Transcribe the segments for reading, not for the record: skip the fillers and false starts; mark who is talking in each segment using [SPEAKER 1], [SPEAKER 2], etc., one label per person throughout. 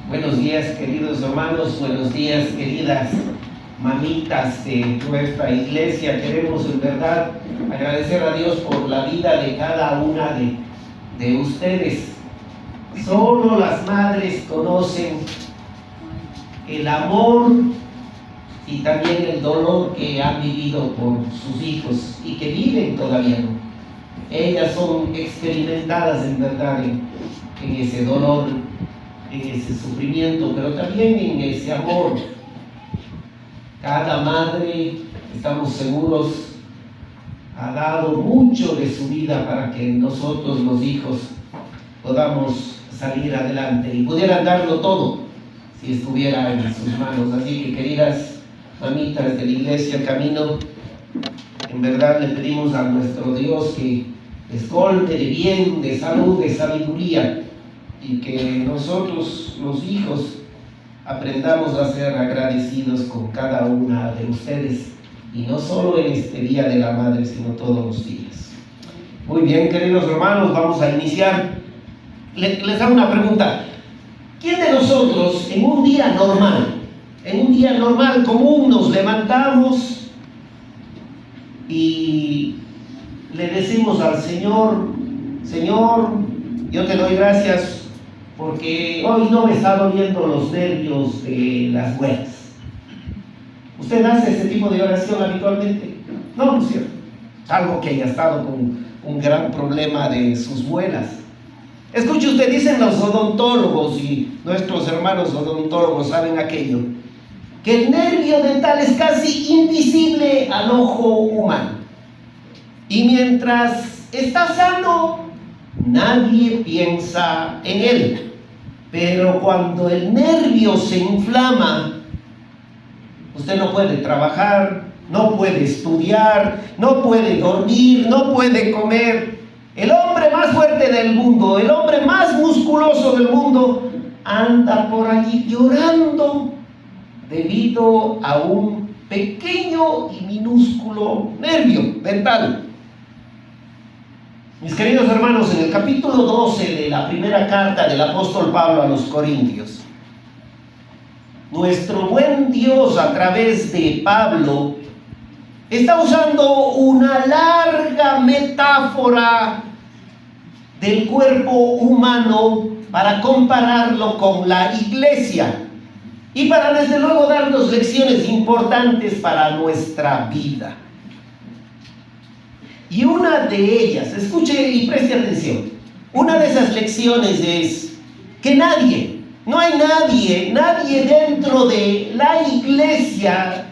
[SPEAKER 1] Buenos días, queridos hermanos, buenos días, queridas mamitas de nuestra iglesia. Queremos en verdad agradecer a Dios por la vida de cada una de ustedes. Solo las madres conocen el amor y también el dolor que han vivido por sus hijos y que viven todavía, ¿no? Ellas son experimentadas en verdad en ese dolor, en ese sufrimiento, pero también en ese amor. Cada madre, estamos seguros, ha dado mucho de su vida para que nosotros, los hijos, podamos salir adelante y pudieran darlo todo si estuviera en sus manos. Así que, queridas mamitas de la iglesia Camino, en verdad le pedimos a nuestro Dios que les colme de bien, de salud, de sabiduría, y que nosotros, los hijos, aprendamos a ser agradecidos con cada una de ustedes, y no solo en este Día de la Madre, sino todos los días. Muy bien, queridos hermanos, vamos a iniciar. Les hago una pregunta. ¿Quién de nosotros en un día normal común, nos levantamos y le decimos al Señor: Señor, yo te doy gracias porque hoy no me están doliendo los nervios de las muelas? ¿Usted hace ese tipo de oración habitualmente? No, no es cierto. Salvo que haya estado con un gran problema de sus muelas. Escuche usted, dicen los odontólogos, y nuestros hermanos odontólogos saben aquello, que el nervio dental es casi invisible al ojo humano. Y mientras está sano, nadie piensa en él. Pero cuando el nervio se inflama, usted no puede trabajar, no puede estudiar, no puede dormir, no puede comer. El hombre más fuerte del mundo, el hombre más musculoso del mundo, anda por allí llorando debido a un pequeño y minúsculo nervio dental. Mis queridos hermanos, en el capítulo 12 de la primera carta del apóstol Pablo a los Corintios, nuestro buen Dios, a través de Pablo, está usando una larga metáfora del cuerpo humano para compararlo con la iglesia y para desde luego darnos lecciones importantes para nuestra vida. Y una de ellas, escuche y preste atención, una de esas lecciones es que no hay nadie dentro de la iglesia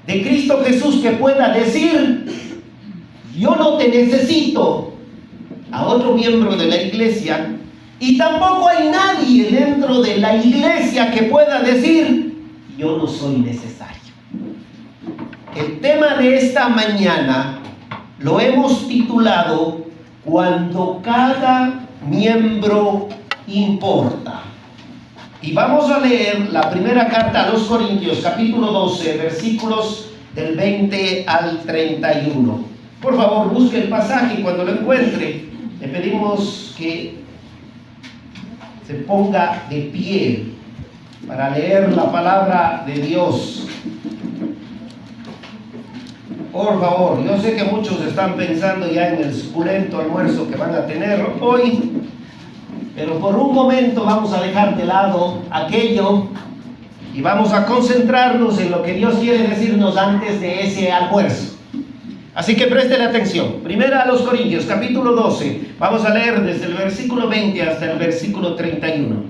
[SPEAKER 1] de Cristo Jesús que pueda decir: yo no te necesito, a otro miembro de la iglesia, y tampoco hay nadie dentro de la iglesia que pueda decir: yo no soy necesario. El tema de esta mañana lo hemos titulado: cuando cada miembro importa. Y vamos a leer la primera carta a los Corintios, capítulo 12, versículos del 20 al 31. Por favor, busque el pasaje y cuando lo encuentre, le pedimos que se ponga de pie para leer la palabra de Dios. Por favor, yo sé que muchos están pensando ya en el suculento almuerzo que van a tener hoy, pero por un momento vamos a dejar de lado aquello y vamos a concentrarnos en lo que Dios quiere decirnos antes de ese almuerzo. Así que presten atención. Primera a los Corintios, capítulo 12. Vamos a leer desde el versículo 20 hasta el versículo 31.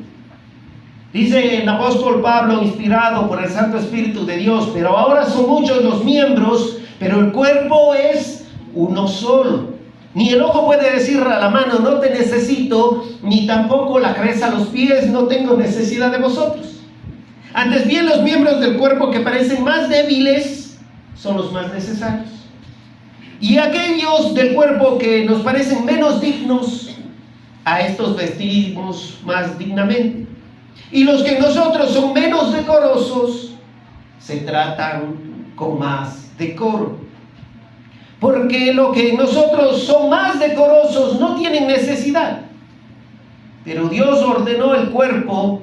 [SPEAKER 1] Dice el apóstol Pablo, inspirado por el Santo Espíritu de Dios: pero ahora son muchos los miembros, pero el cuerpo es uno solo. Ni el ojo puede decir a la mano: no te necesito, ni tampoco la cabeza a los pies: no tengo necesidad de vosotros. Antes bien, los miembros del cuerpo que parecen más débiles son los más necesarios. Y aquellos del cuerpo que nos parecen menos dignos, a estos vestimos más dignamente. Y los que en nosotros son menos decorosos, se tratan con más decoro. Porque lo que nosotros son más decorosos no tienen necesidad. Pero Dios ordenó el cuerpo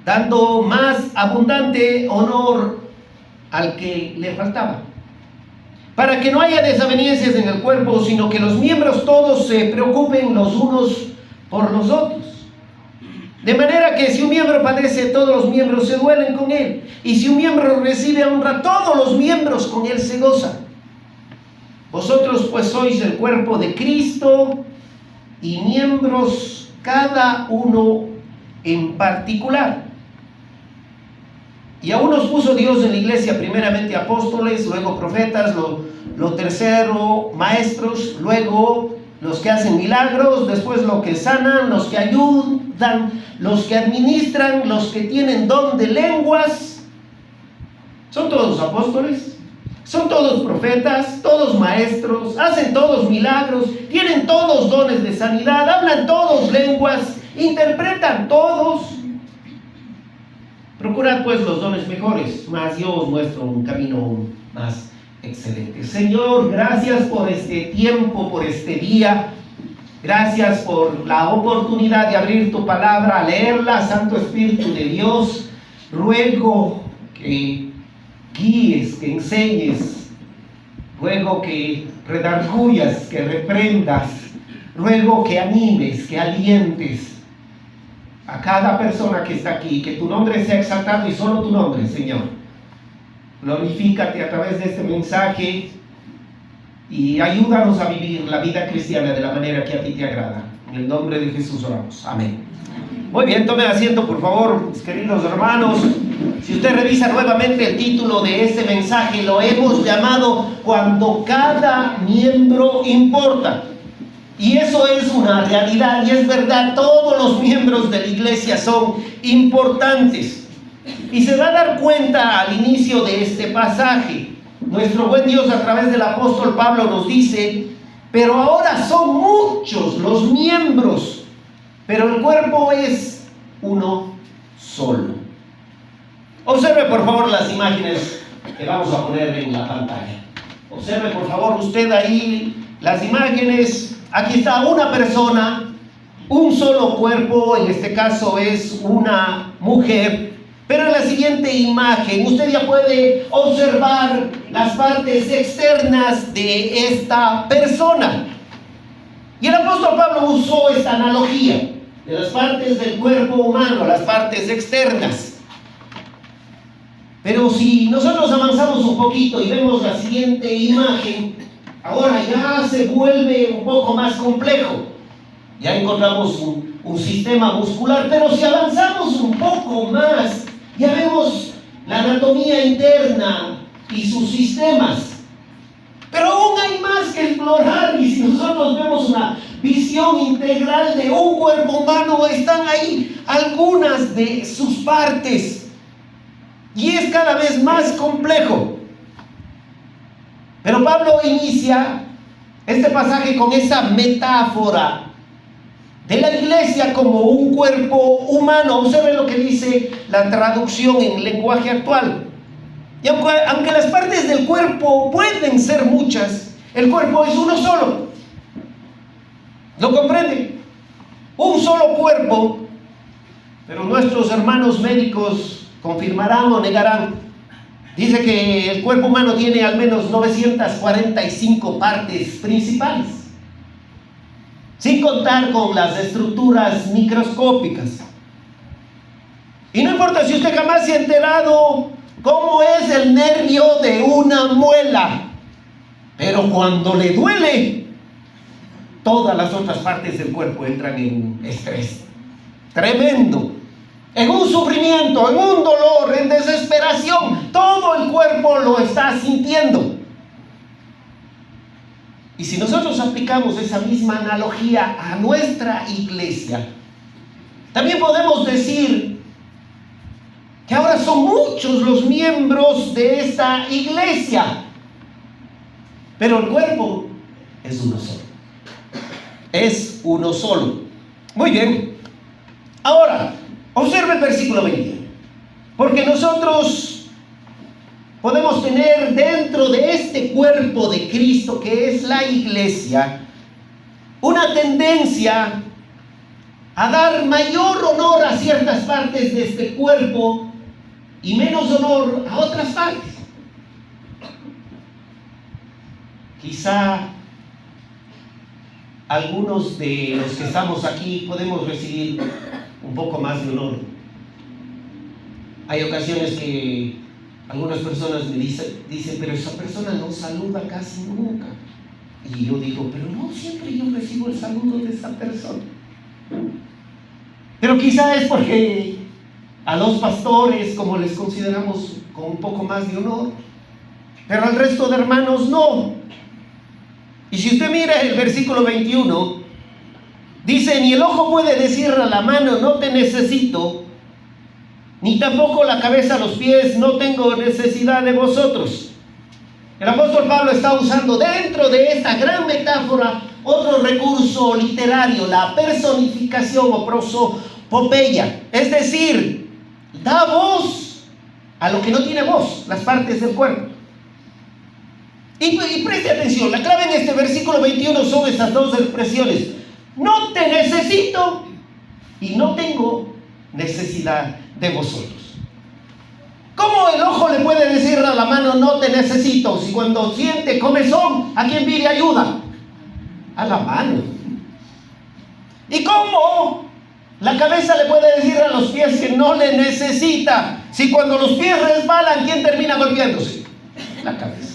[SPEAKER 1] dando más abundante honor al que le faltaba. Para que no haya desavenencias en el cuerpo, sino que los miembros todos se preocupen los unos por los otros. De manera que si un miembro padece, todos los miembros se duelen con él. Y si un miembro recibe honra, todos los miembros con él se gozan. Vosotros pues sois el cuerpo de Cristo y miembros cada uno en particular. Y a unos puso Dios en la iglesia, primeramente apóstoles, luego profetas, lo tercero maestros, luego los que hacen milagros, después los que sanan, los que ayudan, los que administran, los que tienen don de lenguas. ¿Son todos apóstoles? ¿Son todos profetas? ¿Todos maestros? ¿Hacen todos milagros? ¿Tienen todos dones de sanidad? ¿Hablan todos lenguas? ¿Interpretan todos? Procurad pues los dones mejores, mas yo os muestro un camino más excelente. Señor, gracias por este tiempo, por este día. Gracias por la oportunidad de abrir tu palabra, leerla. Santo Espíritu de Dios, ruego que guíes, que enseñes, ruego que redarguyas, que reprendas, ruego que animes, que alientes a cada persona que está aquí, que tu nombre sea exaltado y solo tu nombre, Señor. Glorifícate a través de este mensaje y ayúdanos a vivir la vida cristiana de la manera que a ti te agrada. En el nombre de Jesús oramos. Amén. Muy bien, tome asiento por favor, mis queridos hermanos. Si usted revisa nuevamente el título de este mensaje, lo hemos llamado Cuando cada miembro importa. Y eso es una realidad y es verdad, todos los miembros de la iglesia son importantes. Y se va a dar cuenta al inicio de este pasaje. Nuestro buen Dios a través del apóstol Pablo nos dice: pero ahora son muchos los miembros, pero el cuerpo es uno solo. Observe por favor las imágenes que vamos a poner en la pantalla. Observe por favor usted ahí las imágenes. Aquí está una persona, un solo cuerpo, en este caso es una mujer, pero en la siguiente imagen usted ya puede observar las partes externas de esta persona. Y el apóstol Pablo usó esta analogía de las partes del cuerpo humano, las partes externas. Pero si nosotros avanzamos un poquito y vemos la siguiente imagen, ahora ya se vuelve un poco más complejo. Ya encontramos un sistema muscular, pero si avanzamos un poco más, ya vemos la anatomía interna y sus sistemas. Pero aún hay más que explorar, y si nosotros vemos una visión integral de un cuerpo humano, están ahí algunas de sus partes. Y es cada vez más complejo. Pero Pablo inicia este pasaje con esa metáfora de la iglesia como un cuerpo humano. Observen lo que dice la traducción en lenguaje actual. Y aunque las partes del cuerpo pueden ser muchas, el cuerpo es uno solo. ¿Lo comprende? Un solo cuerpo. Pero nuestros hermanos médicos confirmarán o negarán. Dice que el cuerpo humano tiene al menos 945 partes principales, sin contar con las estructuras microscópicas. Y no importa si usted jamás se ha enterado cómo es el nervio de una muela, pero cuando le duele, todas las otras partes del cuerpo entran en estrés tremendo, en un sufrimiento, en un dolor, en desesperación. Todo el cuerpo lo está sintiendo. Y si nosotros aplicamos esa misma analogía a nuestra iglesia, también podemos decir que ahora son muchos los miembros de esta iglesia, pero el cuerpo es uno solo. Es uno solo. Muy bien. Ahora, observe el versículo 20. Porque nosotros podemos tener dentro de este cuerpo de Cristo, que es la iglesia, una tendencia a dar mayor honor a ciertas partes de este cuerpo y menos honor a otras partes. Quizá algunos de los que estamos aquí podemos recibir un poco más de honor. Hay ocasiones que algunas personas me dicen, pero esa persona no saluda casi nunca. Y yo digo, pero no siempre yo recibo el saludo de esa persona. Pero quizá es porque a los pastores, como les consideramos, con un poco más de honor, pero al resto de hermanos no. Y si usted mira el versículo 21, dice, ni el ojo puede decirle a la mano, no te necesito, ni tampoco la cabeza a los pies, no tengo necesidad de vosotros. El apóstol Pablo está usando dentro de esta gran metáfora otro recurso literario, la personificación o prosopopeya, es decir, da voz a lo que no tiene voz, las partes del cuerpo. Y preste atención, la clave en este versículo 21 son estas dos expresiones: no te necesito y no tengo necesidad de vosotros. ¿Cómo el ojo le puede decir a la mano no te necesito si cuando siente comezón, ¿a quién pide ayuda? A la mano. ¿Y cómo la cabeza le puede decir a los pies que no le necesita si cuando los pies resbalan, ¿quién termina golpeándose? La cabeza.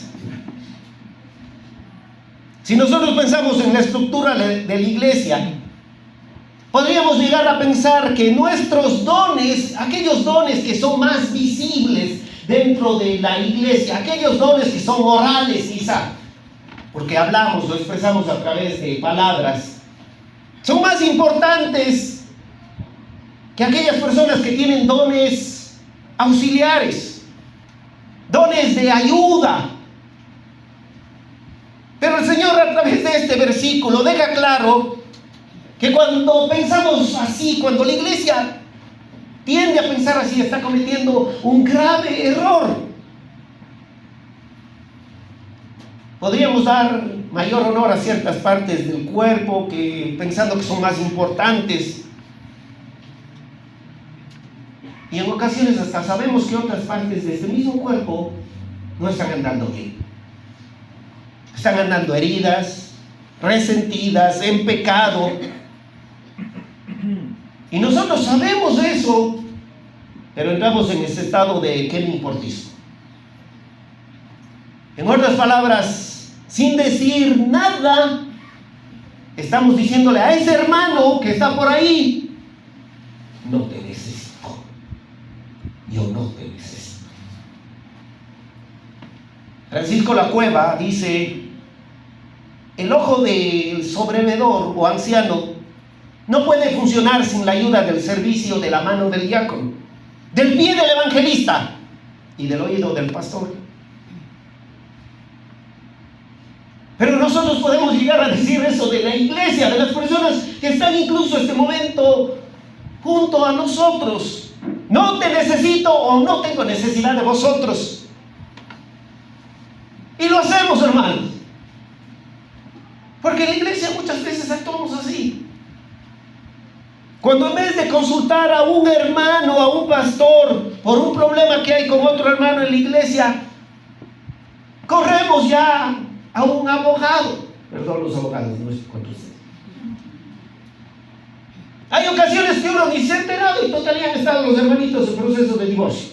[SPEAKER 1] Si nosotros pensamos en la estructura de la iglesia, podríamos llegar a pensar que nuestros dones, aquellos dones que son más visibles dentro de la iglesia, aquellos dones que son orales quizá, porque hablamos o expresamos a través de palabras, son más importantes que aquellas personas que tienen dones auxiliares, dones de ayuda. Pero el Señor, a través de este versículo, deja claro que cuando pensamos así, cuando la iglesia tiende a pensar así, está cometiendo un grave error. Podríamos dar mayor honor a ciertas partes del cuerpo que pensando que son más importantes. Y en ocasiones hasta sabemos que otras partes de este mismo cuerpo no están andando bien. Están andando heridas, resentidas, en pecado. Y nosotros sabemos eso, pero entramos en ese estado de ¿qué me importa eso? En otras palabras, sin decir nada, estamos diciéndole a ese hermano que está por ahí, no te necesito, yo no te necesito. Francisco La Cueva dice, el ojo del sobrevedor o anciano no puede funcionar sin la ayuda del servicio de la mano del diácono, del pie del evangelista y del oído del pastor. Pero nosotros podemos llegar a decir eso de la iglesia, de las personas que están incluso en este momento junto a nosotros. No te necesito o no tengo necesidad de vosotros. Y lo hacemos, hermanos. Porque en la iglesia muchas veces actuamos así. Cuando en vez de consultar a un hermano, a un pastor, por un problema que hay con otro hermano en la iglesia, corremos ya a un abogado. Perdón, los abogados, no es contra ustedes. Hay ocasiones que uno ni se ha enterado y total ya han estado los hermanitos en proceso de divorcio.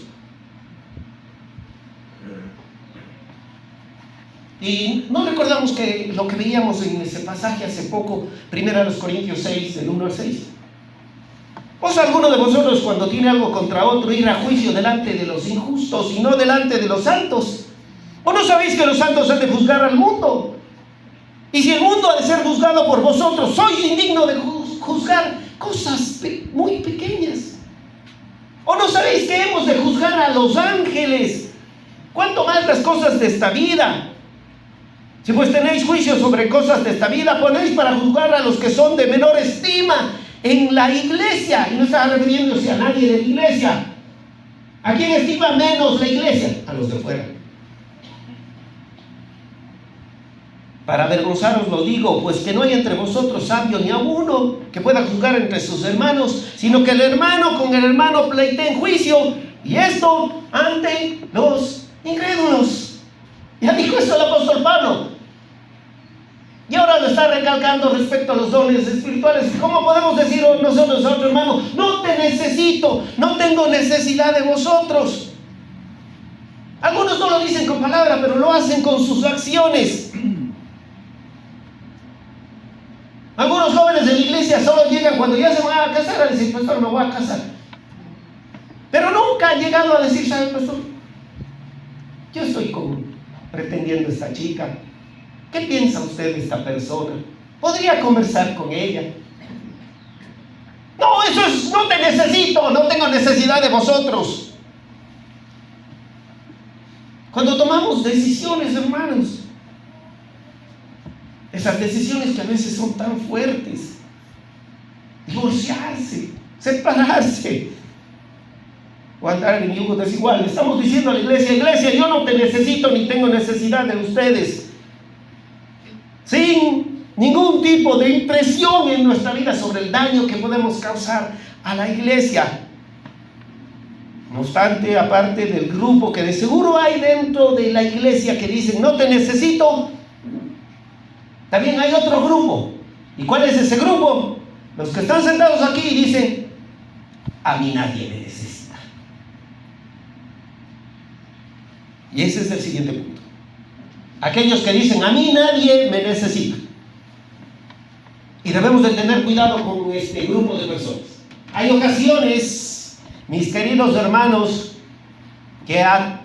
[SPEAKER 1] Y no recordamos que lo que veíamos en ese pasaje hace poco, 1 Corintios 6, del 1 al 6. ¿Os alguno de vosotros cuando tiene algo contra otro ir a juicio delante de los injustos y no delante de los santos? ¿O no sabéis que los santos han de juzgar al mundo? Y si el mundo ha de ser juzgado por vosotros, sois indigno de juzgar cosas muy pequeñas. ¿O no sabéis que hemos de juzgar a los ángeles? ¿Cuánto más las cosas de esta vida? Si pues tenéis juicio sobre cosas de esta vida, ponéis para juzgar a los que son de menor estima en la iglesia. Y no está refiriéndose a nadie de la iglesia. ¿A quién estima menos la iglesia? A los de fuera. Para avergonzaros lo digo, pues que no hay entre vosotros sabio ni a uno que pueda juzgar entre sus hermanos, sino que el hermano con el hermano pleitee en juicio, y esto ante los incrédulos. Ya dijo eso el apóstol Pablo. Y ahora lo está recalcando respecto a los dones espirituales. ¿Cómo podemos decir nosotros a otro hermano: no te necesito, no tengo necesidad de vosotros? Algunos no lo dicen con palabra, pero lo hacen con sus acciones. Algunos jóvenes de la iglesia solo llegan cuando ya se van a casar a decir: pastor, me voy a casar. Pero nunca han llegado a decir: ¿sabe, pastor? Yo estoy pretendiendo a esta chica. ¿Qué piensa usted de esta persona? ¿Podría conversar con ella? No, eso es: no te necesito, no tengo necesidad de vosotros. Cuando tomamos decisiones, hermanos, esas decisiones que a veces son tan fuertes, divorciarse, separarse o andar en yugo desigual, estamos diciendo a la iglesia: iglesia, yo no te necesito ni tengo necesidad de ustedes, sin ningún tipo de impresión en nuestra vida sobre el daño que podemos causar a la iglesia. No obstante, aparte del grupo que de seguro hay dentro de la iglesia que dicen: no te necesito, también hay otro grupo. ¿Y cuál es ese grupo? Los que están sentados aquí y dicen: a mí nadie me necesita. Y ese es el siguiente punto. Aquellos que dicen: a mí nadie me necesita. Y debemos de tener cuidado con este grupo de personas. Hay ocasiones, mis queridos hermanos, que a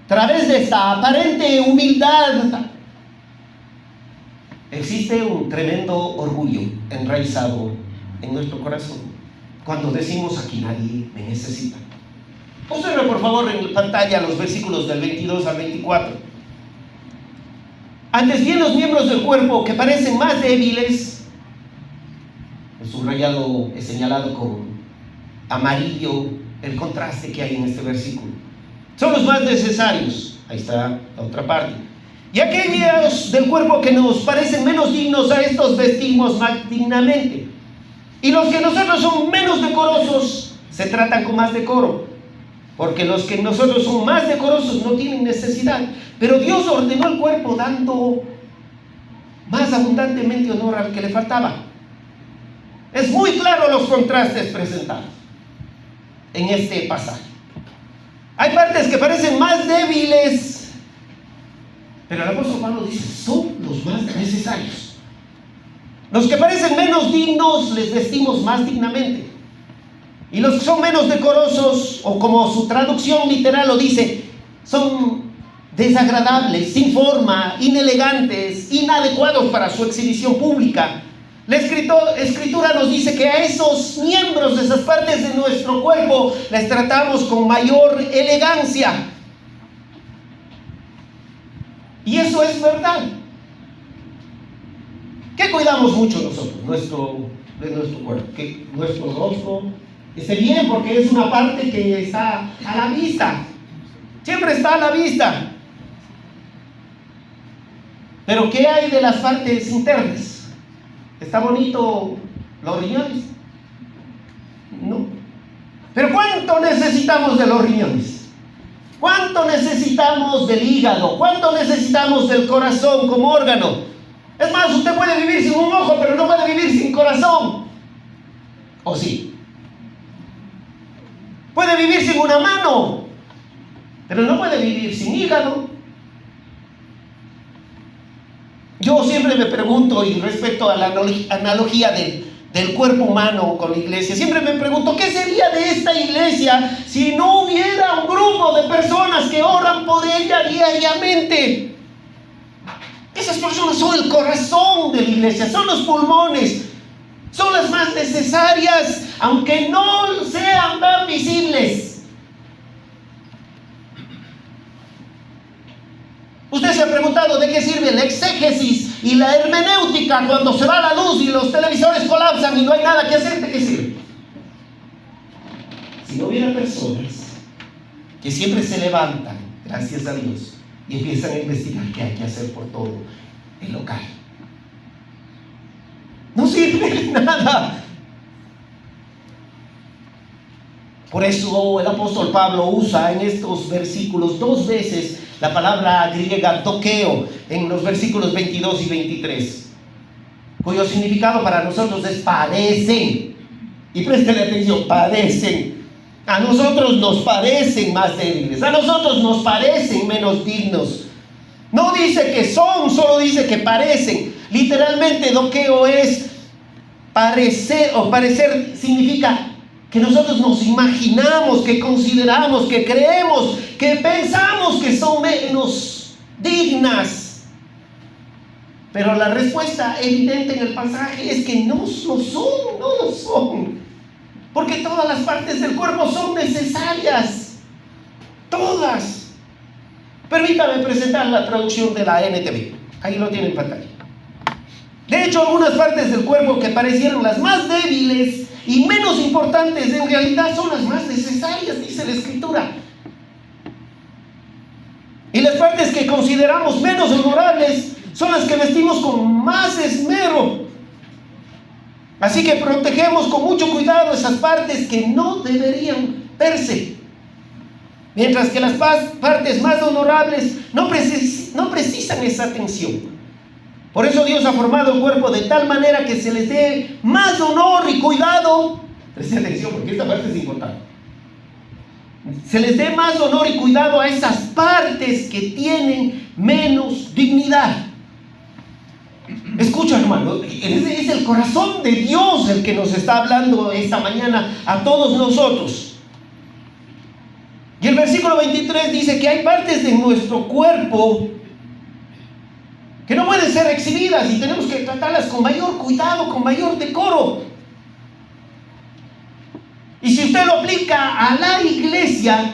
[SPEAKER 1] través de esta aparente humildad existe un tremendo orgullo enraizado en nuestro corazón cuando decimos: aquí nadie me necesita. Observen por favor en pantalla los versículos del 22 al 24. Antes bien, los miembros del cuerpo que parecen más débiles, he subrayado, he señalado con amarillo el contraste que hay en este versículo, son los más necesarios. Ahí está la otra parte. Y aquellos del cuerpo que nos parecen menos dignos, a estos vestimos más dignamente. Y los que nosotros son menos decorosos, se tratan con más decoro. Porque los que nosotros son más decorosos no tienen necesidad. Pero Dios ordenó el cuerpo dando más abundantemente honor al que le faltaba. Es muy claro los contrastes presentados en este pasaje. Hay partes que parecen más débiles, pero el apóstol Pablo dice: son los más necesarios. Los que parecen menos dignos, les vestimos más dignamente. Y los que son menos decorosos, o como su traducción literal lo dice, son desagradables, sin forma, inelegantes, inadecuados para su exhibición pública. La escritura nos dice que a esos miembros de esas partes de nuestro cuerpo les tratamos con mayor elegancia. Y eso es verdad. ¿Qué cuidamos mucho nosotros? De nuestro cuerpo. Que nuestro rostro esté bien, porque es una parte que está a la vista. Siempre está a la vista. Pero ¿qué hay de las partes internas? ¿Está bonito los riñones? No. Pero ¿cuánto necesitamos de los riñones? ¿Cuánto necesitamos del hígado? ¿Cuánto necesitamos del corazón como órgano? Es más, usted puede vivir sin un ojo, pero no puede vivir sin corazón. ¿O sí? Puede vivir sin una mano, pero no puede vivir sin hígado. Yo siempre me pregunto, y respecto a la analogía del cuerpo humano con la iglesia, siempre me pregunto: ¿qué sería de esta iglesia si no hubiera un grupo de personas que oran por ella diariamente? Esas personas son el corazón de la iglesia, son los pulmones, son las más necesarias, aunque no sean tan visibles. Usted se ha preguntado de qué sirve la exégesis y la hermenéutica cuando se va la luz y los televisores colapsan y no hay nada que hacer. ¿De qué sirve? Si no hubiera personas que siempre se levantan, gracias a Dios, y empiezan a investigar qué hay que hacer por todo, el local. No sirve de nada. Por eso el apóstol Pablo usa en estos versículos 2 veces la palabra griega dokeo en los versículos 22 y 23, cuyo significado para nosotros es parecen. Y préstale atención, parecen. A nosotros nos parecen más débiles, a nosotros nos parecen menos dignos. No dice que son, solo dice que parecen. Literalmente dokeo es parecer, o parecer significa que nosotros nos imaginamos, que consideramos, que creemos, que pensamos que son menos dignas. Pero la respuesta evidente en el pasaje es que no lo son. Porque todas las partes del cuerpo son necesarias. Todas. Permítame presentar la traducción de la NTV. Ahí lo tienen en pantalla. De hecho, algunas partes del cuerpo que parecieron las más débiles y menos importantes, en realidad son las más necesarias, dice la Escritura. Y las partes que consideramos menos honorables son las que vestimos con más esmero. Así que protegemos con mucho cuidado esas partes que no deberían verse. Mientras que las partes más honorables no precisan esa atención. Por eso Dios ha formado el cuerpo de tal manera que se les dé más honor y cuidado. Presten atención porque esta parte es importante. Se les dé más honor y cuidado a esas partes que tienen menos dignidad. Escucha, hermano, es el corazón de Dios el que nos está hablando esta mañana a todos nosotros. Y el versículo 23 dice que hay partes de nuestro cuerpo que no pueden ser exhibidas y tenemos que tratarlas con mayor cuidado, con mayor decoro. Y si usted lo aplica a la iglesia,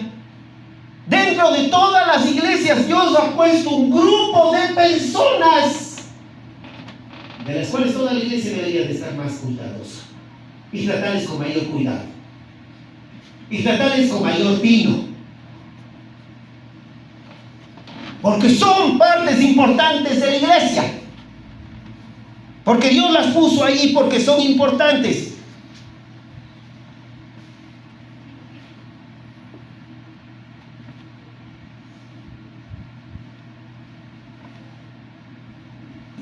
[SPEAKER 1] dentro de todas las iglesias Dios ha puesto un grupo de personas de las cuales toda la iglesia debería de estar más cuidadosa y tratarles con mayor cuidado y tratarles con mayor tino, porque son partes importantes de la iglesia, porque Dios las puso ahí porque son importantes.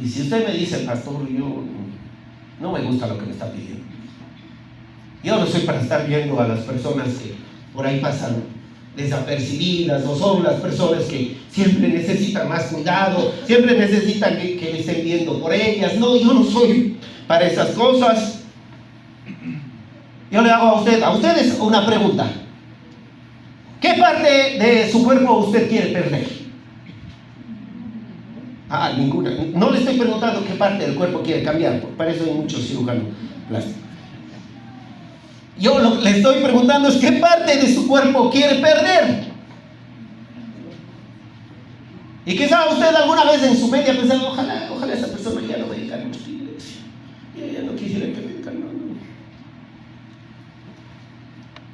[SPEAKER 1] Y si usted me dice, pastor, yo no me gusta lo que me está pidiendo, yo no soy para estar viendo a las personas que por ahí pasan desapercibidas, o son las personas que siempre necesitan más cuidado, siempre necesitan que le estén viendo por ellas. No, yo no soy para esas cosas. Yo le hago a ustedes una pregunta. ¿Qué parte de su cuerpo usted quiere perder? Ninguna. No le estoy preguntando qué parte del cuerpo quiere cambiar, para eso hay muchos cirujanos plásticos. Yo lo que le estoy preguntando es qué parte de su cuerpo quiere perder. Y quizá usted alguna vez en su mente ha pensado, ojalá esa persona ya no venga a nuestra iglesia. Yo ya no quisiera que venga, no.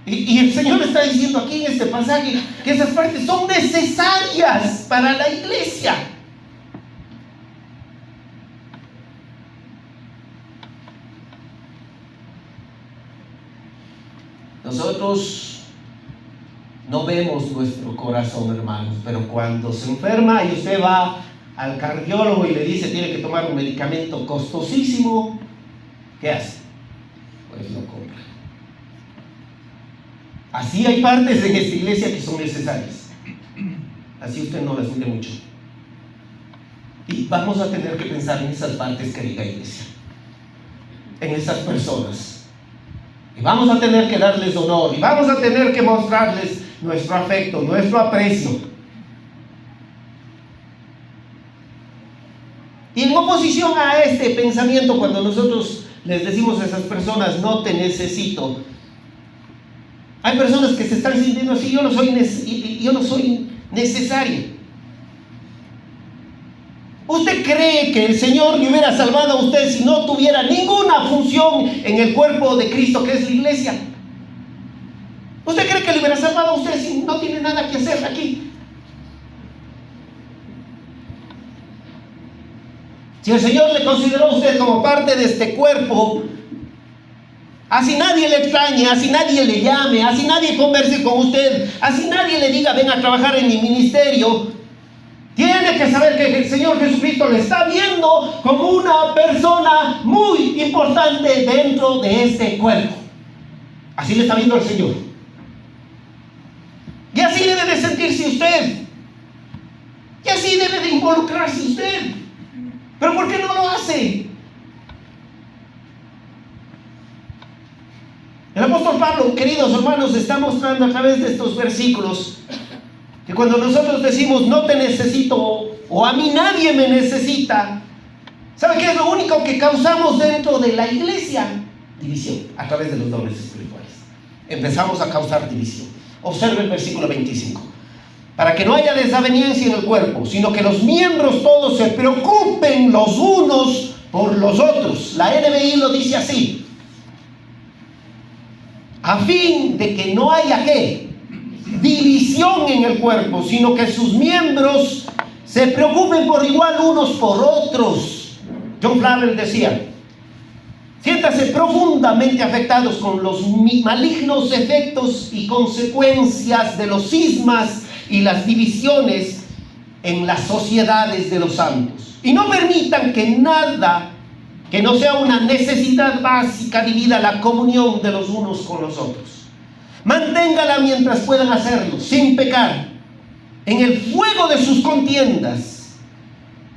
[SPEAKER 1] Y el Señor está diciendo aquí en este pasaje que esas partes son necesarias para la iglesia. Nosotros no vemos nuestro corazón, hermanos, pero cuando se enferma y usted va al cardiólogo y le dice tiene que tomar un medicamento costosísimo, ¿qué hace? Pues lo compra. Así hay partes en esta iglesia que son necesarias. Así usted no las mire mucho. Y vamos a tener que pensar en esas partes, querida iglesia, en esas personas. Y vamos a tener que darles honor, y vamos a tener que mostrarles nuestro afecto, nuestro aprecio. Y en oposición a este pensamiento, cuando nosotros les decimos a esas personas, no te necesito, hay personas que se están sintiendo así, yo no soy necesario. ¿Usted cree que el Señor le hubiera salvado a usted si no tuviera ninguna función en el cuerpo de Cristo que es la iglesia? ¿Usted cree que le hubiera salvado a usted si no tiene nada que hacer aquí? Si el Señor le consideró a usted como parte de este cuerpo, así nadie le extrañe, así nadie le llame, así nadie converse con usted, así nadie le diga ven a trabajar en mi ministerio, tiene que saber que el Señor Jesucristo le está viendo como una persona muy importante dentro de este cuerpo. Así le está viendo el Señor. Y así debe de sentirse usted. Y así debe de involucrarse usted. ¿Pero por qué no lo hace? El apóstol Pablo, queridos hermanos, está mostrando a través de estos versículos que cuando nosotros decimos no te necesito o a mí nadie me necesita, ¿sabe qué es lo único que causamos dentro de la iglesia? División, a través de los dones espirituales. Empezamos a causar división. Observe el versículo 25. Para que no haya desaveniencia en el cuerpo, sino que los miembros todos se preocupen los unos por los otros. La NBI lo dice así: a fin de que no haya ¿qué? División en el cuerpo, sino que sus miembros se preocupen por igual unos por otros. John Flavel decía: siéntase profundamente afectados con los malignos efectos y consecuencias de los cismas y las divisiones en las sociedades de los santos. Y no permitan que nada que no sea una necesidad básica divida la comunión de los unos con los otros. Manténgala mientras puedan hacerlo, sin pecar. En el fuego de sus contiendas,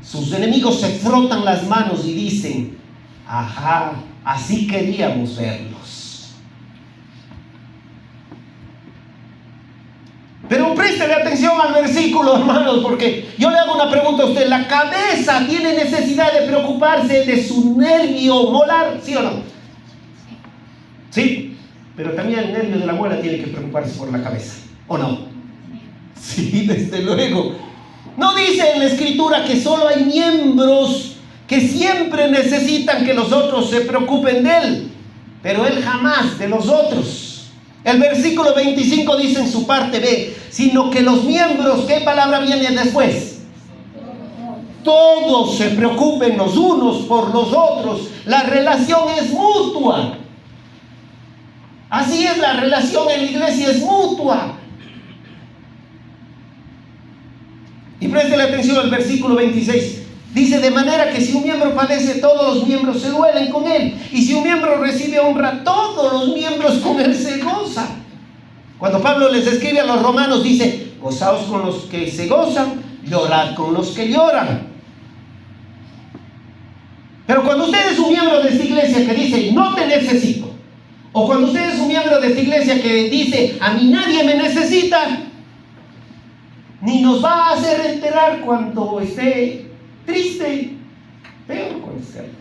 [SPEAKER 1] sus enemigos se frotan las manos y dicen: ajá, así queríamos verlos. Pero préstele atención al versículo, hermanos, porque yo le hago una pregunta a usted. ¿La cabeza tiene necesidad de preocuparse de su nervio molar? ¿Sí o no? Sí, pero también el nervio de la muela tiene que preocuparse por la cabeza, ¿o no? Sí, desde luego. No dice en la Escritura que solo hay miembros que siempre necesitan que los otros se preocupen de él, pero él jamás de los otros. El versículo 25 dice en su parte B, sino que los miembros, ¿qué palabra viene después? Todos se preocupen los unos por los otros. La relación es mutua. Así es, la relación en la iglesia es mutua. Y préstele atención al versículo 26. Dice: de manera que si un miembro padece, todos los miembros se duelen con él. Y si un miembro recibe honra, todos los miembros con él se gozan. Cuando Pablo les escribe a los romanos, dice: gozaos con los que se gozan, llorad con los que lloran. Pero cuando usted es un miembro de esta iglesia que dice: no te necesito, o cuando usted es un miembro de esta iglesia que dice: a mí nadie me necesita, ni nos va a hacer enterar cuando esté triste, peor cuando esté alegre.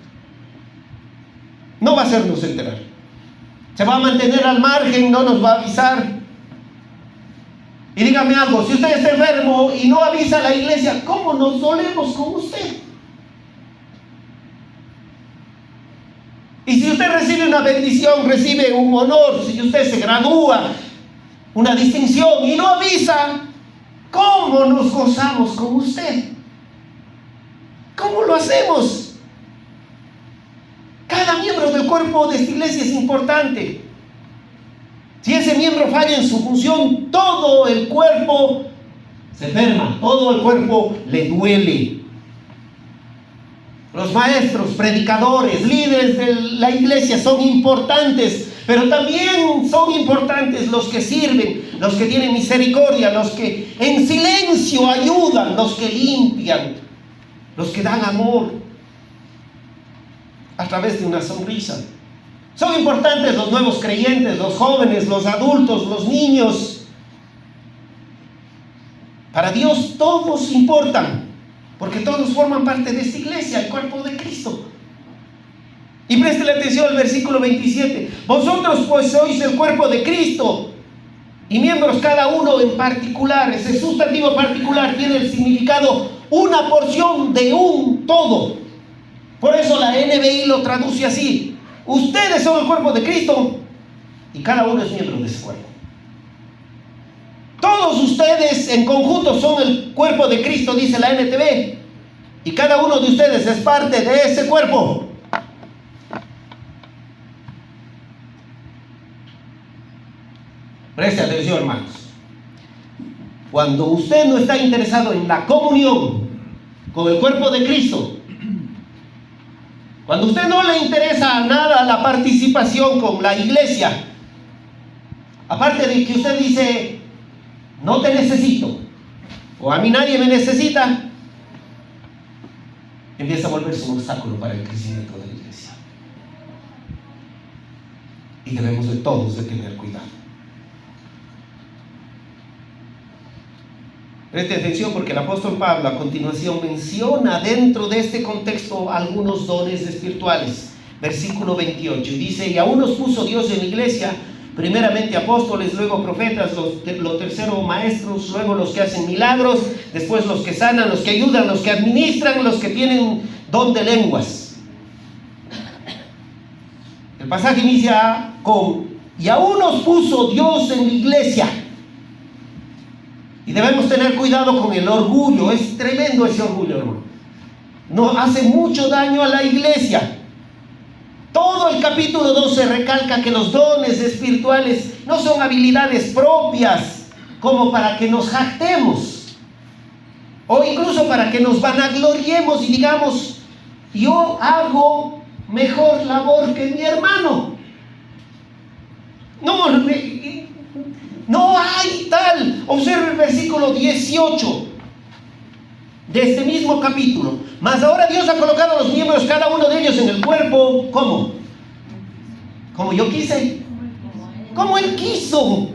[SPEAKER 1] No va a hacernos enterar. Se va a mantener al margen, no nos va a avisar. Y dígame algo, si usted está enfermo y no avisa a la iglesia, ¿cómo nos dolemos con usted? Y si usted recibe una bendición, recibe un honor, si usted se gradúa, una distinción y no avisa, ¿cómo nos gozamos con usted? ¿Cómo lo hacemos? Cada miembro del cuerpo de esta iglesia es importante. Si ese miembro falla en su función, todo el cuerpo se enferma, todo el cuerpo le duele. Los maestros, predicadores, líderes de la iglesia son importantes, pero también son importantes los que sirven, los que tienen misericordia, los que en silencio ayudan, los que limpian, los que dan amor a través de una sonrisa. Son importantes los nuevos creyentes, los jóvenes, los adultos, los niños. Para Dios todos importan, porque todos forman parte de esta iglesia, el cuerpo de Cristo. Y préstele atención al versículo 27. Vosotros pues sois el cuerpo de Cristo, y miembros cada uno en particular. Ese sustantivo particular tiene el significado una porción de un todo. Por eso la NBI lo traduce así: ustedes son el cuerpo de Cristo y cada uno es miembro de ese cuerpo. Todos ustedes en conjunto son el cuerpo de Cristo, dice la NTV. Y cada uno de ustedes es parte de ese cuerpo. Preste atención, hermanos. Cuando usted no está interesado en la comunión con el cuerpo de Cristo, cuando a usted no le interesa nada la participación con la iglesia, aparte de que usted dice, no te necesito, o a mí nadie me necesita, empieza a volverse un obstáculo para el crecimiento de la iglesia. Y debemos de todos de tener cuidado. Preste atención, porque el apóstol Pablo a continuación menciona dentro de este contexto algunos dones espirituales. Versículo 28, y dice, y aún nos puso Dios en la iglesia, primeramente apóstoles, luego profetas, lo tercero maestros, luego los que hacen milagros, después los que sanan, los que ayudan, los que administran, los que tienen don de lenguas. El pasaje inicia con, y aún nos puso Dios en la iglesia. Y debemos tener cuidado con el orgullo. Es tremendo ese orgullo, hermano. No hace mucho daño a la iglesia. Todo el capítulo 12 recalca que los dones espirituales no son habilidades propias como para que nos jactemos, o incluso para que nos vanagloriemos y digamos, yo hago mejor labor que mi hermano. No hay tal. Observe el versículo 18 de este mismo capítulo. Mas ahora Dios ha colocado a los miembros, cada uno de ellos, en el cuerpo. ¿Cómo? Como yo quise. Como Él quiso.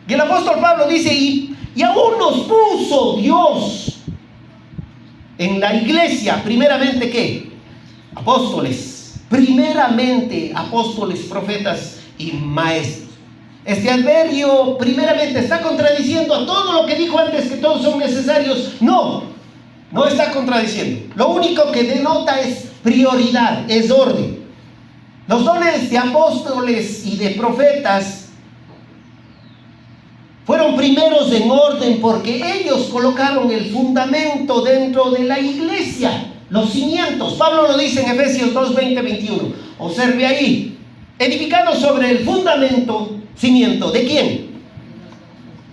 [SPEAKER 1] Y el apóstol Pablo dice, y aún nos puso Dios en la iglesia, primeramente, ¿qué? Apóstoles. Primeramente, apóstoles, profetas y maestros. Este adverbio, primeramente, ¿está contradiciendo a todo lo que dijo antes, que todos son necesarios? No, no está contradiciendo. Lo único que denota es prioridad, es orden. Los dones de apóstoles y de profetas fueron primeros en orden porque ellos colocaron el fundamento dentro de la iglesia, los cimientos. Pablo lo dice en Efesios 2, 20, 21. Observe ahí, edificado sobre el fundamento, cimiento, ¿de quién?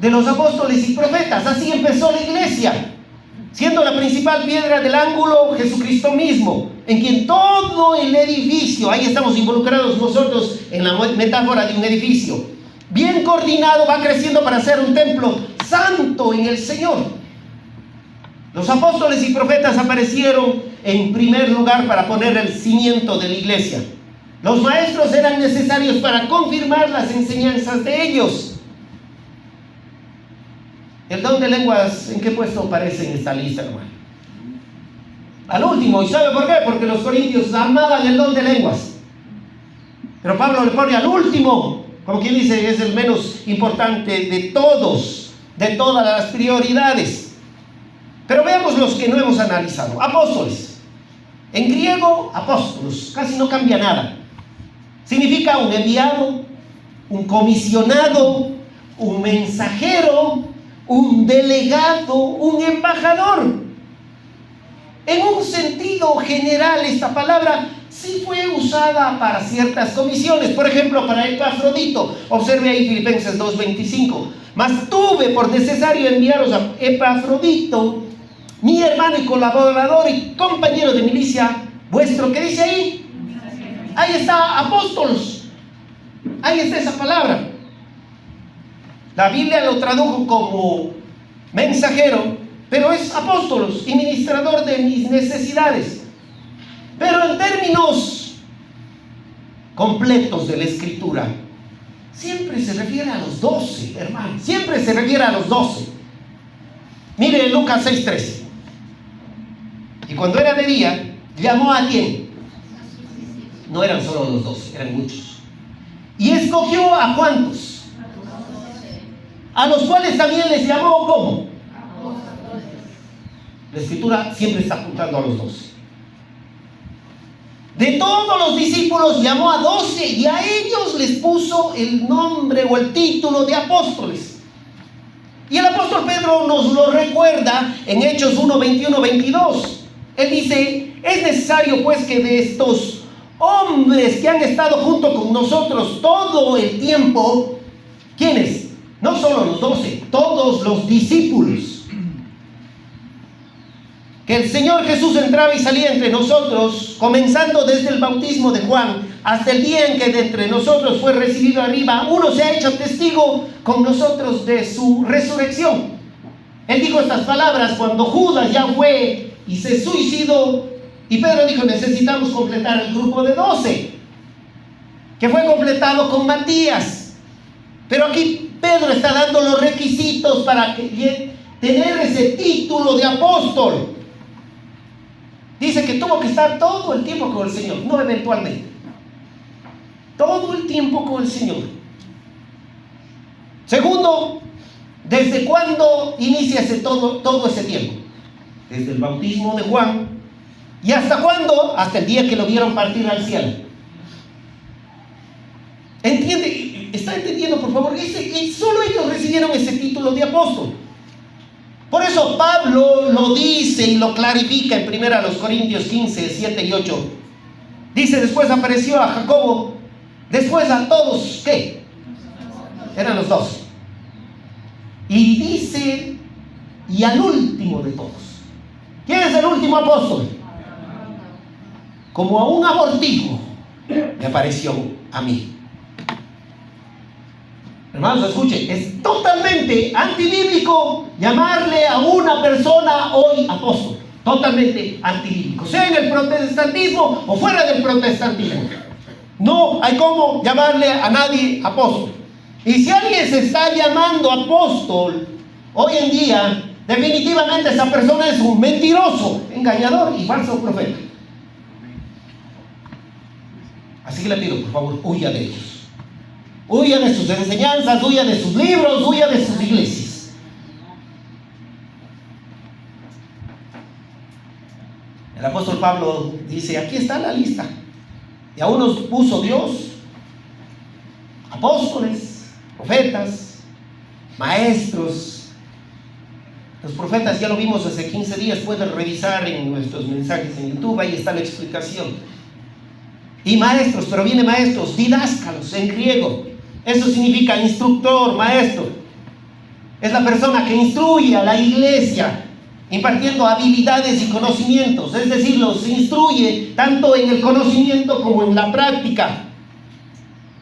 [SPEAKER 1] De los apóstoles y profetas. Así empezó la iglesia, siendo la principal piedra del ángulo Jesucristo mismo, en quien todo el edificio, ahí estamos involucrados nosotros en la metáfora de un edificio, bien coordinado, va creciendo para ser un templo santo en el Señor. Los apóstoles y profetas aparecieron en primer lugar para poner el cimiento de la iglesia. Los maestros eran necesarios para confirmar las enseñanzas de ellos. El don de lenguas, ¿en qué puesto aparece en esta lista, hermano? Al último. ¿Y sabe por qué? Porque los corintios amaban el don de lenguas. Pero Pablo le pone al último, como quien dice, es el menos importante de todos, de todas las prioridades. Pero veamos los que no hemos analizado. Apóstoles. En griego, apóstolos, casi no cambia nada. Significa un enviado, un comisionado, un mensajero, un delegado, un embajador. En un sentido general, esta palabra sí fue usada para ciertas comisiones. Por ejemplo, para Epafrodito. Observe ahí Filipenses 2:25. Mas tuve por necesario enviaros a Epafrodito, mi hermano y colaborador y compañero de milicia vuestro. ¿Qué dice ahí? Ahí está, apóstolos. Ahí está esa palabra. La Biblia lo tradujo como mensajero, pero es apóstolos y ministrador de mis necesidades. Pero en términos completos de la Escritura, siempre se refiere a los 12, hermano. Siempre se refiere a los 12. Mire Lucas 6:13. Y cuando era de día, llamó a ¿quién? No eran solo los 12, eran muchos. Y escogió a ¿cuántos? A los cuales también les llamó ¿cómo? La Escritura siempre está apuntando a los 12. De todos los discípulos llamó a 12 y a ellos les puso el nombre o el título de apóstoles. Y el apóstol Pedro nos lo recuerda en Hechos 1, 21, 22. Él dice: es necesario pues que de estos hombres que han estado junto con nosotros todo el tiempo, ¿quiénes? No solo los 12, todos los discípulos. Que el Señor Jesús entraba y salía entre nosotros, comenzando desde el bautismo de Juan hasta el día en que de entre nosotros fue recibido arriba. Uno se ha hecho testigo con nosotros de su resurrección. Él dijo estas palabras cuando Judas ya fue y se suicidó, y Pedro dijo: necesitamos completar el grupo de 12, que fue completado con Matías. Pero aquí Pedro está dando los requisitos para tener ese título de apóstol. Dice que tuvo que estar todo el tiempo con el Señor, no eventualmente. Todo el tiempo con el Señor. Segundo, ¿desde cuándo inicia todo ese tiempo? Desde el bautismo de Juan. ¿Y hasta cuándo? Hasta el día que lo vieron partir al cielo. ¿Entiende? ¿Está entendiendo, por favor? Solo ellos recibieron ese título de apóstol. Por eso Pablo lo dice y lo clarifica en 1 Corintios 15, 7 y 8. Dice: después apareció a Jacobo, después a todos, ¿qué? Eran los 12. Y dice: y al último de todos. ¿Quién es el último apóstol? Como a un abortijo me apareció a mí. Hermanos, escuchen, es totalmente antibíblico llamarle a una persona hoy apóstol. Totalmente antibíblico, sea en el protestantismo o fuera del protestantismo. No hay cómo llamarle a nadie apóstol. Y si alguien se está llamando apóstol hoy en día, definitivamente esa persona es un mentiroso, engañador y falso profeta. Así que le pido, por favor, huya de ellos. Huya de sus enseñanzas, huya de sus libros, huya de sus iglesias. El apóstol Pablo dice: aquí está la lista. Y a unos puso Dios apóstoles, profetas, maestros. Los profetas ya lo vimos hace 15 días, pueden revisar en nuestros mensajes en YouTube, ahí está la explicación. Y maestros, pero viene maestros, didáscalos en griego. Eso significa instructor, maestro. Es la persona que instruye a la iglesia, impartiendo habilidades y conocimientos. Es decir, los instruye tanto en el conocimiento como en la práctica.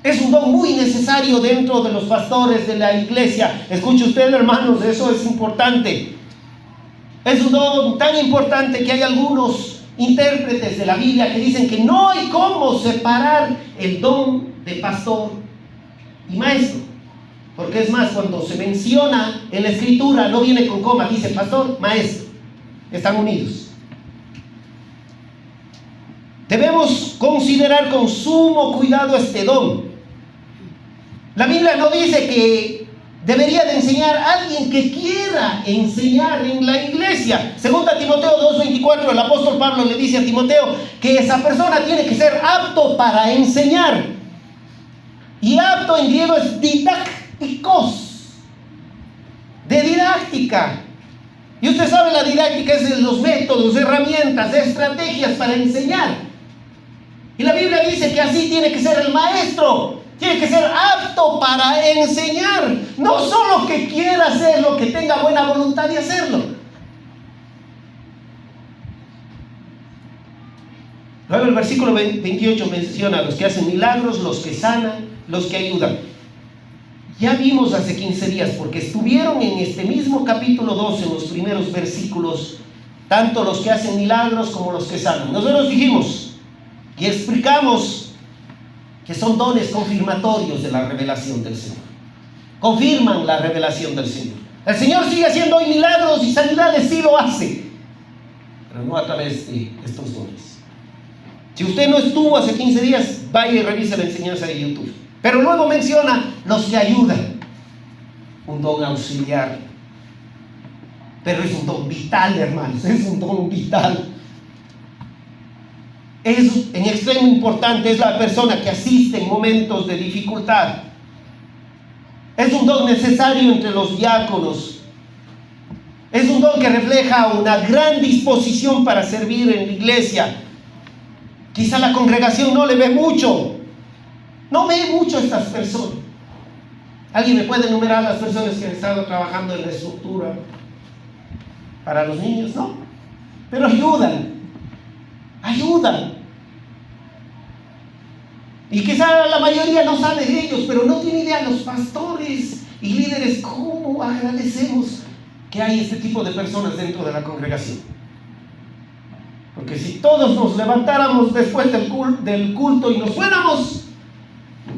[SPEAKER 1] Es un don muy necesario dentro de los pastores de la iglesia. Escuche usted, hermanos, eso es importante. Es un don tan importante que hay algunos intérpretes de la Biblia que dicen que no hay cómo separar el don de pastor y maestro, porque es más, cuando se menciona en la escritura no viene con coma, dice pastor, maestro, están unidos. Debemos considerar con sumo cuidado este don. La Biblia no dice que debería de enseñar a alguien que quiera enseñar en la iglesia. Según a Timoteo 2:24, el apóstol Pablo le dice a Timoteo que esa persona tiene que ser apto para enseñar. Y apto en griego es didácticos, de didáctica. Y usted sabe, la didáctica es de los métodos, herramientas, estrategias para enseñar. Y la Biblia dice que así tiene que ser el maestro. Tiene que ser apto para enseñar. No solo que quiera hacerlo, que tenga buena voluntad de hacerlo. Luego el versículo 28 menciona a los que hacen milagros, los que sanan, los que ayudan. Ya vimos hace 15 días, porque estuvieron en este mismo capítulo 12, en los primeros versículos, tanto los que hacen milagros como los que sanan. Nosotros dijimos y explicamos que son dones confirmatorios de la revelación del Señor. Confirman la revelación del Señor. El Señor sigue haciendo hoy milagros y sanidades, sí lo hace, pero no a través de estos dones. Si usted no estuvo hace 15 días, vaya y revise la enseñanza de YouTube. Pero luego menciona los que ayudan. Un don auxiliar. Pero es un don vital, hermanos. Es un don vital. Es en extremo importante. Es la persona que asiste en momentos de dificultad. Es un don necesario entre los diáconos Es un don que refleja una gran disposición para servir en la iglesia. Quizá la congregación no le ve mucho. No ve mucho a estas personas. ¿Alguien me puede enumerar las personas que han estado trabajando en la estructura para los niños? No. Pero ayudan. Y quizá la mayoría no sabe de ellos, pero no tiene idea los pastores y líderes cómo agradecemos que hay este tipo de personas dentro de la congregación. Porque si todos nos levantáramos después del culto y nos fuéramos,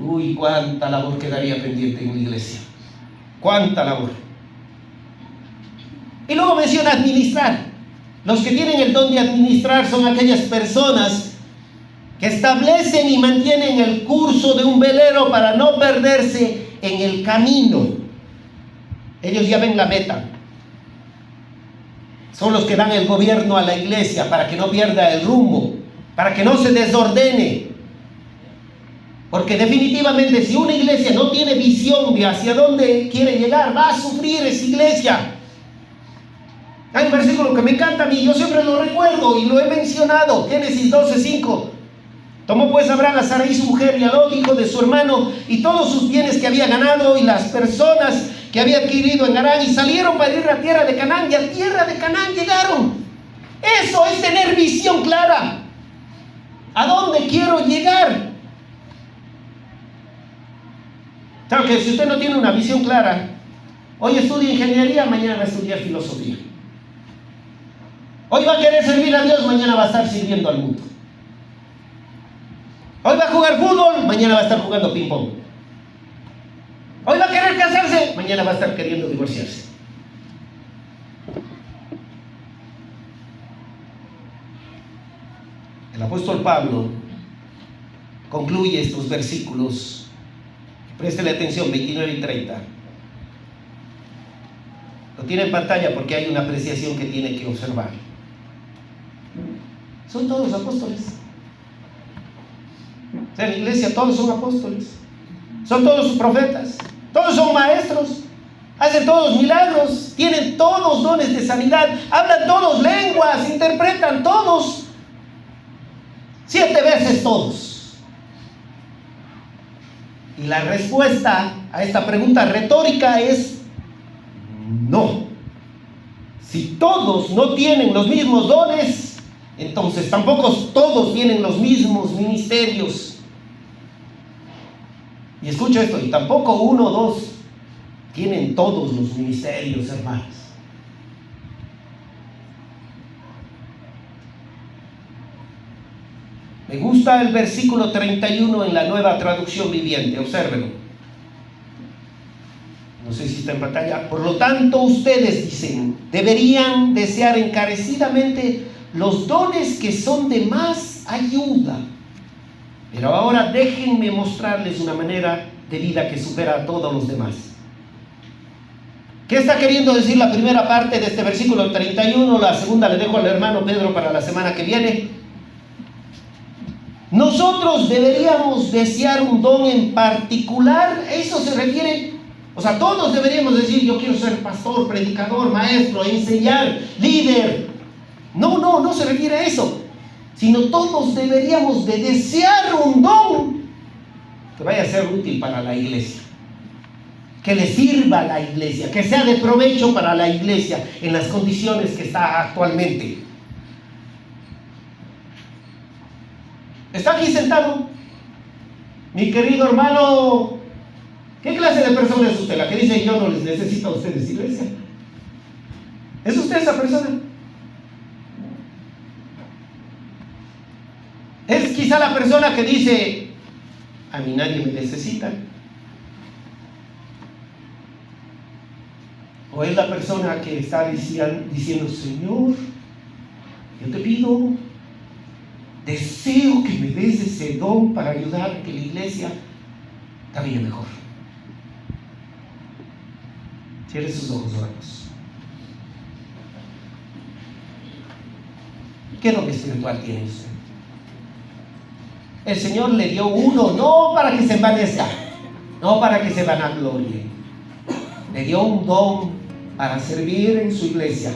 [SPEAKER 1] uy, cuánta labor quedaría pendiente en la iglesia. Cuánta labor. Y luego menciona administrar. Los que tienen el don de administrar son aquellas personas que establecen y mantienen el curso de un velero para no perderse en el camino. Ellos ya ven la meta. Son los que dan el gobierno a la iglesia para que no pierda el rumbo, para que no se desordene. Porque definitivamente si una iglesia no tiene visión de hacia dónde quiere llegar, va a sufrir esa iglesia. Hay un versículo que me encanta a mí, yo siempre lo recuerdo y lo he mencionado, Génesis 12:5. Tomó pues Abraham a Sarai su mujer y a Lot, hijo de su hermano, y todos sus bienes que había ganado y las personas que había adquirido en Harán, y salieron para ir a la tierra de Canaán, y a tierra de Canaán llegaron. Eso es tener visión clara. ¿A dónde quiero llegar? Claro que si usted no tiene una visión clara, hoy estudia ingeniería, mañana va a estudiar filosofía. Hoy va a querer servir a Dios, mañana va a estar sirviendo al mundo. Hoy va a jugar fútbol, mañana va a estar jugando ping pong. Hoy va a querer casarse, mañana va a estar queriendo divorciarse. El apóstol Pablo concluye estos versículos. Préstele atención, 29 y 30. Lo tiene en pantalla porque hay una apreciación que tiene que observar. Son todos apóstoles. O sea, en la iglesia todos son apóstoles. Son todos profetas. Todos son maestros. Hacen todos milagros. Tienen todos dones de sanidad. Hablan todos lenguas. Interpretan todos. 7 veces todos. Y la respuesta a esta pregunta retórica es no. Si todos no tienen los mismos dones, entonces tampoco todos tienen los mismos ministerios. Y escucha esto, y tampoco 1 o 2 tienen todos los ministerios, hermanos. Me gusta el versículo 31 en la Nueva Traducción Viviente, obsérvenlo. No sé si está en pantalla. Por lo tanto, ustedes, dicen, deberían desear encarecidamente los dones que son de más ayuda. Pero ahora déjenme mostrarles una manera de vida que supera a todos los demás. ¿Qué está queriendo decir la primera parte de este versículo 31? La segunda le dejo al hermano Pedro para la semana que viene. Nosotros deberíamos desear un don en particular. Eso se refiere, o sea, todos deberíamos decir: yo quiero ser pastor, predicador, maestro, enseñar, líder. No se refiere a eso, sino todos deberíamos de desear un don que vaya a ser útil para la iglesia, que le sirva a la iglesia, que sea de provecho para la iglesia en las condiciones que está actualmente. ¿Está aquí sentado? Mi querido hermano, ¿qué clase de persona es usted? La que dice: yo no les necesito a ustedes, iglesia. ¿Es usted esa persona? Es quizá la persona que dice: a mí nadie me necesita. O es la persona que está diciendo: Señor, yo te pido, deseo que me des ese don para ayudar a que la iglesia camine mejor. Cierre sus ojos, hermanos. ¿Qué don espiritual tiene usted? El Señor le dio uno, no para que se envanezca, no para que se vanaglorie. Le dio un don para servir en su iglesia.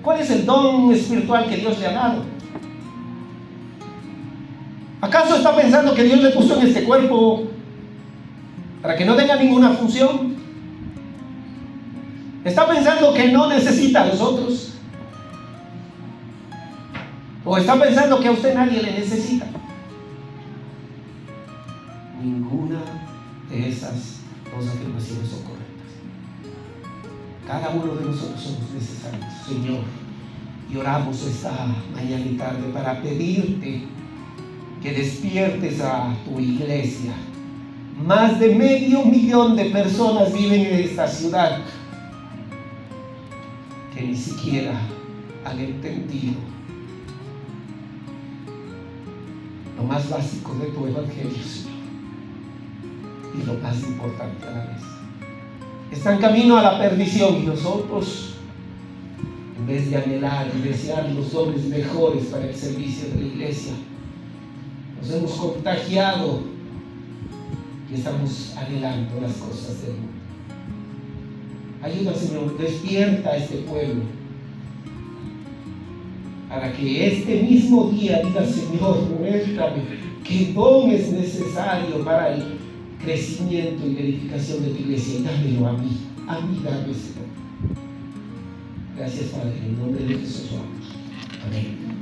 [SPEAKER 1] ¿Cuál es el don espiritual que Dios le ha dado? ¿Acaso está pensando que Dios le puso en este cuerpo para que no tenga ninguna función? ¿Está pensando que no necesita a los otros? ¿O está pensando que a usted nadie le necesita? Ninguna de esas dos afirmaciones son correctas. Cada uno de nosotros somos necesarios, Señor. Y oramos esta mañana y tarde para pedirte que despiertes a tu iglesia. Más de 500,000 de personas viven en esta ciudad que ni siquiera han entendido lo más básico de tu evangelio, Señor, y lo más importante a la vez. Están camino a la perdición y nosotros, en vez de anhelar y desear los dones mejores para el servicio de la iglesia, nos hemos contagiado y estamos anhelando las cosas del mundo. Ayuda, Señor, despierta a este pueblo para que este mismo día diga: Señor, muéstrame qué don es necesario para el crecimiento y la edificación de tu iglesia, y dámelo a mí, dame, Señor. Gracias, Padre, en el nombre de Jesús. Amén.